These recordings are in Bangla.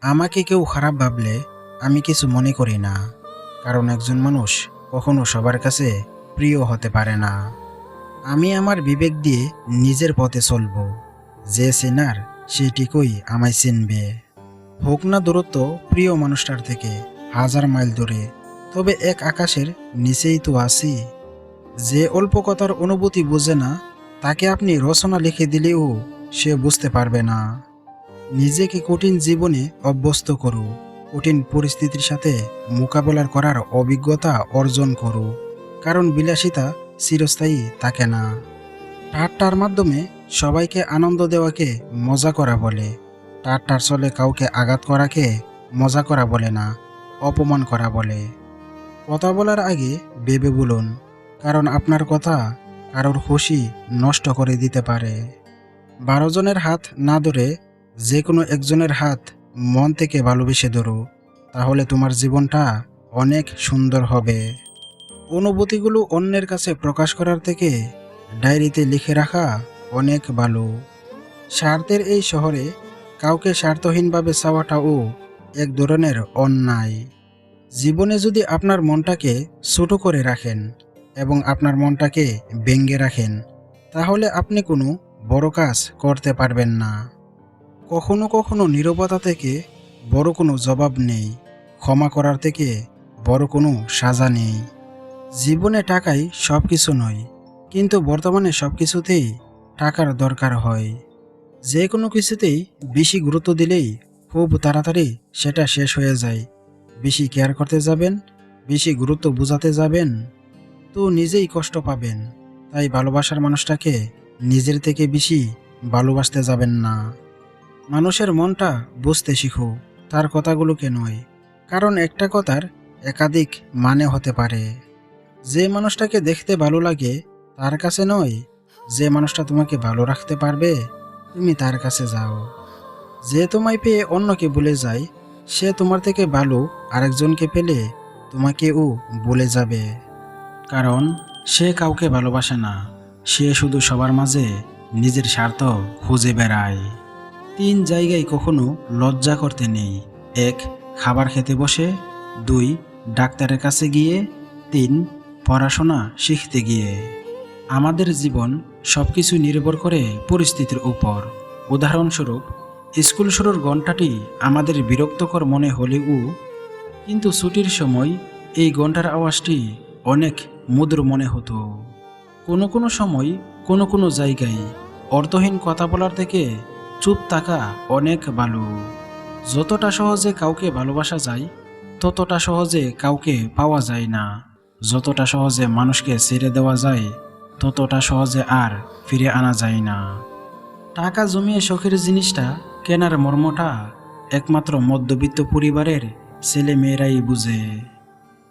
আমাকে কেউ খারাপ ভাবলে আমি কিছু মনে করি না, কারণ একজন মানুষ কখনো সবার কাছে প্রিয় হতে পারে না। আমি আমার বিবেক দিয়ে নিজের পথে চলব। যে চেনার সে ঠিকই আমায় চিনবে। হোক না দূরত্ব প্রিয় মানুষটার থেকে 1000 মাইল দূরে, তবে এক আকাশের নিচেই তো আছি। যে অল্প কথার অনুভূতি বোঝে না, তাকে আপনি রচনা লিখে দিলেও সে বুঝতে পারবে না। নিজেকে কঠিন জীবনে অভ্যস্ত করো, কঠিন পরিস্থিতির সাথে মোকাবেলা করার অভিজ্ঞতা অর্জন করো, কারণ বিলাসিতা চিরস্থায়ী থাকে না। ঠাট্টার মাধ্যমে সবাইকে আনন্দ দেওয়াকে মজা করা বলে। ঠাট্টার চলে কাউকে আঘাত করাকে মজা করা বলে না, অপমান করা বলে। কথা বলার আগে ভেবে বলুন, কারণ আপনার কথা কারোর খুশি নষ্ট করে দিতে পারে। 12 জনের হাত না ধরে যে কোনো একজনের হাত মন থেকে ভালোবেসে ধরো, তাহলে তোমার জীবনটা অনেক সুন্দর হবে। অনুভূতিগুলো অন্যের কাছে প্রকাশ করার থেকে ডায়েরিতে লিখে রাখা অনেক ভালো। স্বার্থের এই শহরে কাউকে স্বার্থহীনভাবে চাওয়াটাও এক ধরনের অন্যায়। জীবনে যদি আপনার মনটাকে ছোট করে রাখেন এবং আপনার মনটাকে ব্যঙ্গে রাখেন, তাহলে আপনি কোনো বড় কাজ করতে পারবেন না। কখনো কখনো নীরবতা থেকে বড় কোনো জবাব নেই, ক্ষমা করার থেকে বড় কোনো সাজা নেই। জীবনে টাকাই সব কিছু নয়, কিন্তু বর্তমানে সব কিছুতেই টাকার দরকার হয়। যে কোনো কিছুতেই বেশি গুরুত্ব দিলেই খুব তাড়াতাড়ি সেটা শেষ হয়ে যায়। বেশি কেয়ার করতে যাবেন, বেশি গুরুত্ব বোঝাতে যাবেন, তো নিজেই কষ্ট পাবেন। তাই ভালোবাসার মানুষটাকে নিজের থেকে বেশি ভালোবাসতে যাবেন না। মানুষের মনটা বুঝতে শিখো, তার কথাগুলোকে নয়, কারণ একটা কথার একাধিক মানে হতে পারে। যে মানুষটাকে দেখতে ভালো লাগে তার কাছে নয়, যে মানুষটা তোমাকে ভালো রাখতে পারবে তুমি তার কাছে যাও। যে তোমায় পেয়ে অন্যকে ভুলে যায়, সে তোমার থেকে ভালো আরেকজনকে পেলে তোমাকেও ভুলে যাবে। কারণ সে কাউকে ভালোবাসে না, সে শুধু সবার মাঝে নিজের স্বার্থ খুঁজে বেড়ায়। 3 জায়গায় কখনো লজ্জা করতে নেই। 1. খাবার খেতে বসে, 2. ডাক্তারের কাছে গিয়ে, 3. পড়াশোনা শিখতে গিয়ে। আমাদের জীবন সবকিছু নির্ভর করে পরিস্থিতির উপর। উদাহরণস্বরূপ, স্কুল শুরুর ঘণ্টাটি আমাদের বিরক্তকর মনে হলেও কিন্তু ছুটির সময় এই ঘণ্টার আওয়াজটি অনেক মধুর মনে হতো। কোনো কোনো সময় কোনো কোনো জায়গায় অর্থহীন কথা বলার থেকে চুপ থাকা অনেক ভালো। যতটা সহজে কাউকে ভালোবাসা যায়, ততটা সহজে কাউকে পাওয়া যায় না। যতটা সহজে মানুষকে ছেড়ে দেওয়া যায়, ততটা সহজে আর ফিরে আনা যায় না। টাকা জমিয়ে শখের জিনিসটা কেনার মর্মটা একমাত্র মধ্যবিত্ত পরিবারের ছেলে মেয়েরাই বুঝে।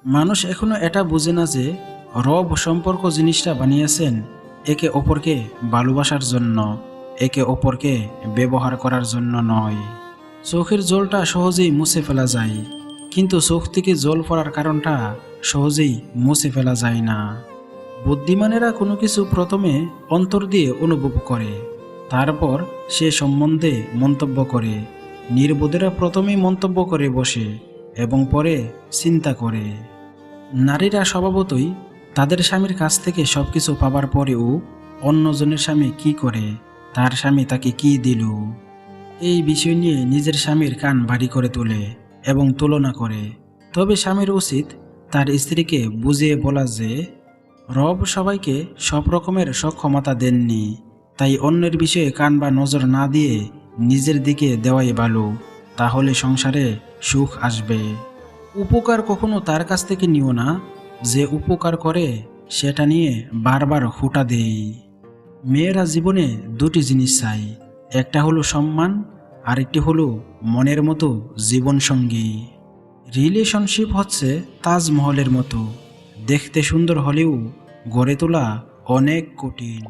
মানুষ এখনো এটা বুঝে না যে রব সম্পর্ক জিনিসটা বানিয়েছেন একে অপরকে ভালোবাসার জন্য, একে অপরকে ব্যবহার করার জন্য নয়। চোখের জলটা সহজেই মুছে ফেলা যায়, কিন্তু চোখ থেকে জল পড়ার কারণটা সহজেই মুছে ফেলা যায় না। বুদ্ধিমানেরা কোনো কিছু প্রথমে অন্তর দিয়ে অনুভব করে, তারপর সে সম্বন্ধে মন্তব্য করে। নির্বোধেরা প্রথমেই মন্তব্য করে বসে এবং পরে চিন্তা করে। নারীরা স্বভাবতই তাদের স্বামীর কাছ থেকে সবকিছু পাবার পরেও অন্যজনের স্বামী কি করে, তার স্বামী তাকে কি দিল, এই বিষয় নিয়ে নিজের স্বামীর কান ভারী করে তোলে এবং তুলনা করে। তবে স্বামীর উচিত তার স্ত্রীকে বুঝিয়ে বলা যে রব সবাইকে সব রকমের সক্ষমতা দেননি, তাই অন্যের বিষয়ে কান বা নজর না দিয়ে নিজের দিকে দেওয়াই ভালো, তাহলে সংসারে সুখ আসবে। উপকার কখনো তার কাছ থেকে নিও না যে উপকার করে সেটা নিয়ে বারবার হুঁটা দেই। মেয়েরা জীবনে 2টি জিনিস চাই, একটা হলো সম্মান, আরেকটি হলো মনের মতো জীবনসঙ্গী। রিলেশনশিপ হচ্ছে তাজমহলের মতো, দেখতে সুন্দর হলেও গড়ে তোলা অনেক কঠিন।